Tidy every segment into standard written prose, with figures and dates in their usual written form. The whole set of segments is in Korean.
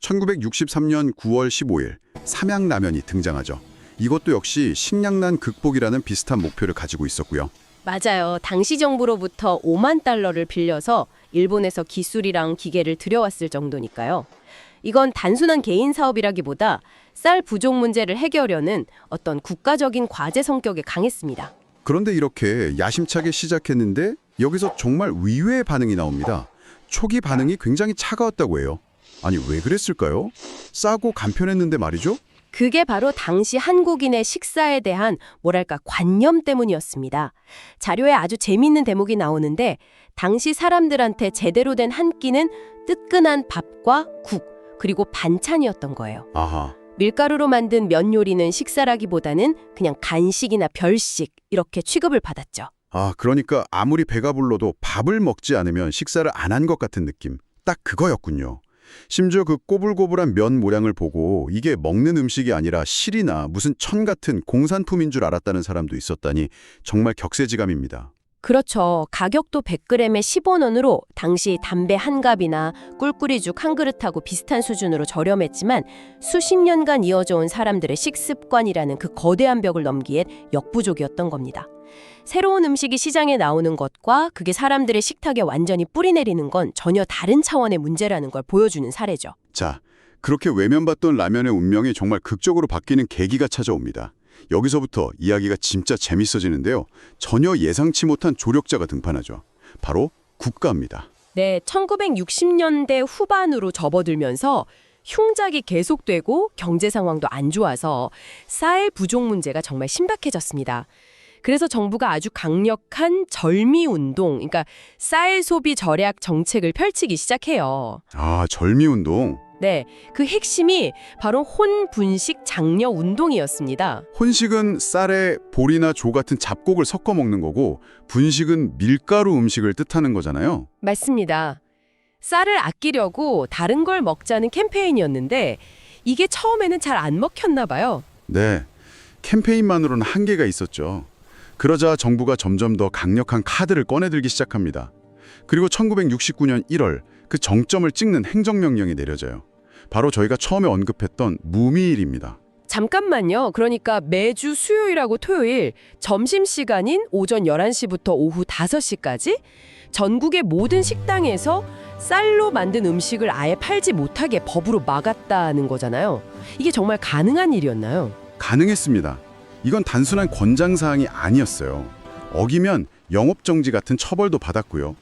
1963년 9월 15일 삼양라면이 등장하죠. 이것도 역시 식량난 극복이라는 비슷한 목표를 가지고 있었고요. 맞아요. 당시 정부로부터 5만 달러를 빌려서 일본에서 기술이랑 기계를 들여왔을 정도니까요. 이건 단순한 개인 사업이라기보다 쌀 부족 문제를 해결하려는 어떤 국가적인 과제 성격에 강했습니다. 그런데 이렇게 야심차게 시작했는데 여기서 정말 의외의 반응이 나옵니다. 초기 반응이 굉장히 차가웠다고 해요. 아니 왜 그랬을까요? 싸고 간편했는데 말이죠? 그게 바로 당시 한국인의 식사에 대한 뭐랄까 관념 때문이었습니다. 자료에 아주 재미있는 대목이 나오는데 당시 사람들한테 제대로 된 한 끼는 뜨끈한 밥과 국, 그리고 반찬이었던 거예요. 아하. 밀가루로 만든 면 요리는 식사라기보다는 그냥 간식이나 별식 이렇게 취급을 받았죠. 아, 그러니까 아무리 배가 불러도 밥을 먹지 않으면 식사를 안 한 것 같은 느낌. 딱 그거였군요. 심지어 그 꼬불꼬불한 면 모양을 보고 이게 먹는 음식이 아니라 실이나 무슨 천 같은 공산품인 줄 알았다는 사람도 있었다니 정말 격세지감입니다. 그렇죠. 가격도 100g에 10원으로 당시 담배 한 갑이나 꿀꿀이죽 한 그릇하고 비슷한 수준으로 저렴했지만 수십 년간 이어져 온 사람들의 식습관이라는 그 거대한 벽을 넘기엔 역부족이었던 겁니다. 새로운 음식이 시장에 나오는 것과 그게 사람들의 식탁에 완전히 뿌리내리는 건 전혀 다른 차원의 문제라는 걸 보여주는 사례죠. 자, 그렇게 외면받던 라면의 운명이 정말 극적으로 바뀌는 계기가 찾아옵니다. 여기서부터 이야기가 진짜 재밌어지는데요. 전혀 예상치 못한 조력자가 등판하죠. 바로 국가입니다. 네, 1960년대 후반으로 접어들면서 흉작이 계속되고 경제 상황도 안 좋아서 쌀 부족 문제가 정말 심각해졌습니다. 그래서 정부가 아주 강력한 절미운동, 그러니까 쌀 소비 절약 정책을 펼치기 시작해요. 아, 절미운동. 네, 그 핵심이 바로 혼분식 장려 운동이었습니다. 혼식은 쌀에 보리나 조 같은 잡곡을 섞어 먹는 거고 분식은 밀가루 음식을 뜻하는 거잖아요. 맞습니다. 쌀을 아끼려고 다른 걸 먹자는 캠페인이었는데 이게 처음에는 잘 안 먹혔나 봐요. 네, 캠페인만으로는 한계가 있었죠. 그러자 정부가 점점 더 강력한 카드를 꺼내들기 시작합니다. 그리고 1969년 1월 그 정점을 찍는 행정명령이 내려져요. 바로 저희가 처음에 언급했던 무미일입니다. 잠깐만요. 그러니까 매주 수요일하고 토요일 점심시간인 오전 11시부터 오후 5시까지 전국의 모든 식당에서 쌀로 만든 음식을 아예 팔지 못하게 법으로 막았다는 거잖아요. 이게 정말 가능한 일이었나요? 가능했습니다. 이건 단순한 권장사항이 아니었어요. 어기면 영업정지 같은 처벌도 받았고요.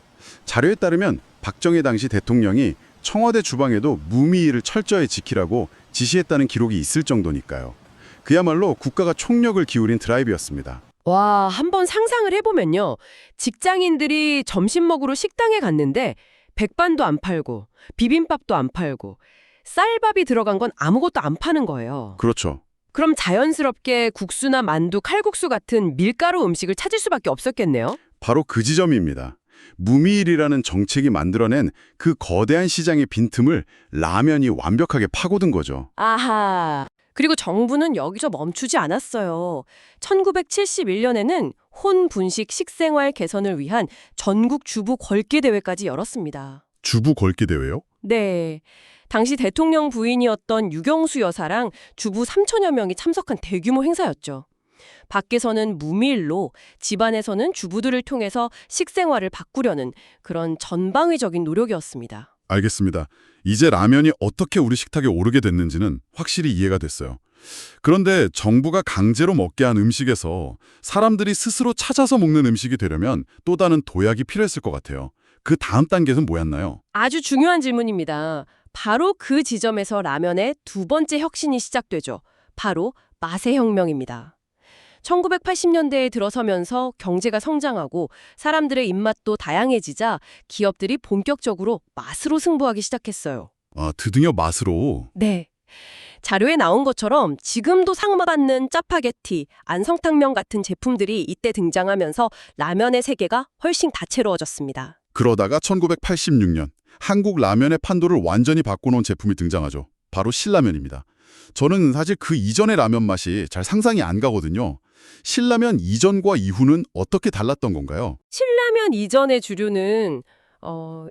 자료에 따르면 박정희 당시 대통령이 청와대 주방에도 무미일을 철저히 지키라고 지시했다는 기록이 있을 정도니까요. 그야말로 국가가 총력을 기울인 드라이브였습니다. 와, 한번 상상을 해보면요. 직장인들이 점심 먹으러 식당에 갔는데 백반도 안 팔고 비빔밥도 안 팔고 쌀밥이 들어간 건 아무것도 안 파는 거예요. 그렇죠. 그럼 자연스럽게 국수나 만두, 칼국수 같은 밀가루 음식을 찾을 수밖에 없었겠네요. 바로 그 지점입니다. 무미일이라는 정책이 만들어낸 그 거대한 시장의 빈틈을 라면이 완벽하게 파고든 거죠. 아하. 그리고 정부는 여기서 멈추지 않았어요. 1971년에는 혼분식 식생활 개선을 위한 전국 주부 걸기 대회까지 열었습니다. 주부 걸기 대회요? 네. 당시 대통령 부인이었던 유경수 여사랑 주부 3천여 명이 참석한 대규모 행사였죠. 밖에서는 무미일로, 집안에서는 주부들을 통해서 식생활을 바꾸려는 그런 전방위적인 노력이었습니다. 알겠습니다. 이제 라면이 어떻게 우리 식탁에 오르게 됐는지는 확실히 이해가 됐어요. 그런데 정부가 강제로 먹게 한 음식에서 사람들이 스스로 찾아서 먹는 음식이 되려면 또 다른 도약이 필요했을 것 같아요. 그 다음 단계는 뭐였나요? 아주 중요한 질문입니다. 바로 그 지점에서 라면의 두 번째 혁신이 시작되죠. 바로 맛의 혁명입니다. 1980년대에 들어서면서 경제가 성장하고 사람들의 입맛도 다양해지자 기업들이 본격적으로 맛으로 승부하기 시작했어요. 아, 드디어 맛으로. 네. 자료에 나온 것처럼 지금도 상받는 짜파게티, 안성탕면 같은 제품들이 이때 등장하면서 라면의 세계가 훨씬 다채로워졌습니다. 그러다가 1986년 한국 라면의 판도를 완전히 바꿔놓은 제품이 등장하죠. 바로 신라면입니다. 저는 사실 그 이전의 라면 맛이 잘 상상이 안 가거든요. 신라면 이전과 이후는 어떻게 달랐던 건가요? 신라면 이전의 주류는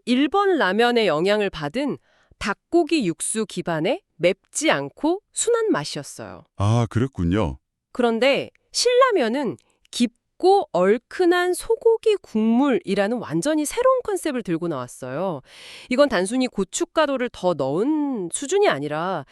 일본 라면의 영향을 받은 닭고기 육수 기반의 맵지 않고 순한 맛이었어요. 아, 그랬군요. 그런데 신라면은 깊고 얼큰한 소고기 국물이라는 완전히 새로운 컨셉을 들고 나왔어요. 이건 단순히 고춧가루를 더 넣은 수준이 아니라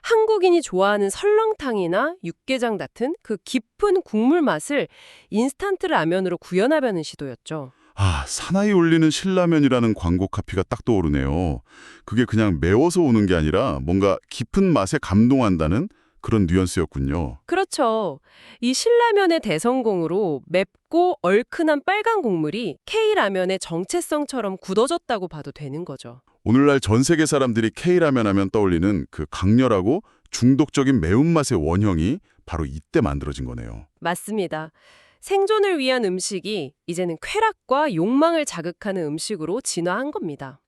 한국인이 좋아하는 설렁탕이나 육개장 같은 그 깊은 국물 맛을 인스턴트 라면으로 구현하려는 시도였죠. 아, 사나이 울리는 신라면이라는 광고 카피가 딱 떠오르네요. 그게 그냥 매워서 오는 게 아니라 뭔가 깊은 맛에 감동한다는 그런 뉘앙스였군요. 그렇죠. 이 신라면의 대성공으로 맵고 얼큰한 빨간 국물이 K라면의 정체성처럼 굳어졌다고 봐도 되는 거죠. 오늘날 전 세계 사람들이 K라면 하면 떠올리는 그 강렬하고 중독적인 매운맛의 원형이 바로 이때 만들어진 거네요. 맞습니다. 생존을 위한 음식이 이제는 쾌락과 욕망을 자극하는 음식으로 진화한 겁니다.